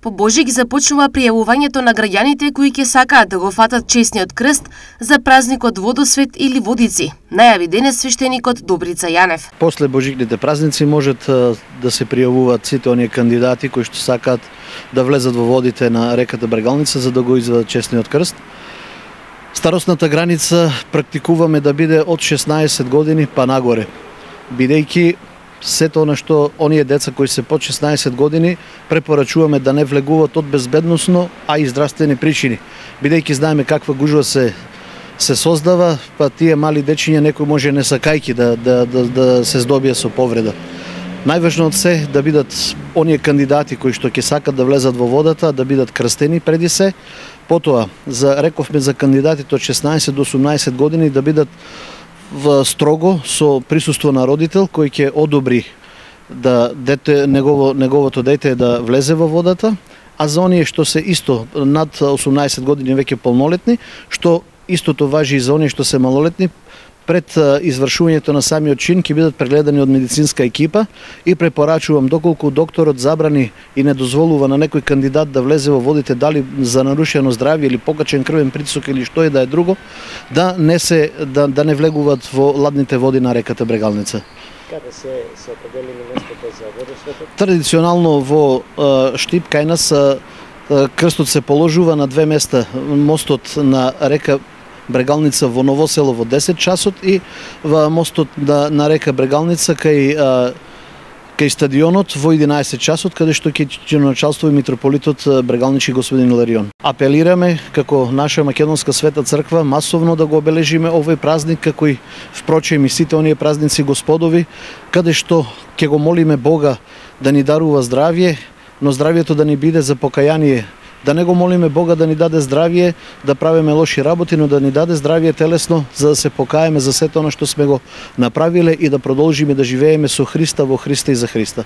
По Божи ги започнува пријавувањето на граѓаните кои ќе сакаат да го фатат чесниот крст за празникот Водосвет или Водици, најави денес свештеникот Добрица Јанев. После божикните празници можат да се пријавуваат сите оние кандидати кои што сакаат да влезат во водите на реката Брегалница за да го изведат чесниот крст. Старосната граница практикуваме да биде од 16 години па нагоре, бидејќи сето она што оние деца кои се под 16 години препорачуваме да не влегуваат од безбедносно, а и здравствени причини. Бидејќи знаеме каква гужва се создава, па тие мали дечиња некој може не сакајки да се здобие со повреда. Најважно од се да бидат оние кандидати кои што ќе сакат да влезат во водата, да бидат крстени преди се. Потоа, рековме за кандидатите од 16 до 18 години да бидат строго со присуство на родител кој ќе одобри да неговото дете да влезе во водата, а за оние што се исто над 18 години веќе полнолетни, што истото важи и за оние што се малолетни, пред извршувањето на самиот чин ќе бидат прегледани од медицинска екипа и препорачувам доколку докторот забрани и не дозволува на некој кандидат да влезе во водите дали за нарушено здравје или покачен крвен притисок или што и да е друго, да не влегуваат во ладните води на реката Брегалница. Каде се определени местата за водосветот? Традиционално во Штип кај нас крстот се положува на две места: мостот на река Брегалница во Ново село во 10 часот и во мостот на река Брегалница кај стадионот во 11 часот, каде што ќе началствува митрополитот Брегалнички господин Иларион. Апелираме како наша македонска света црква масовно да го обележиме овој празник, како и впрочем и сите оние празници господови, каде што ќе го молиме Бога да ни дарува здравје, но здравјето да ни биде за покаяние. Да не го молиме Бога да ни даде здравје, да правиме лоши работи, но да ни даде здравје телесно, за да се покаеме за сето она што сме го направиле и да продолжиме да живееме со Христа, во Христа и за Христа.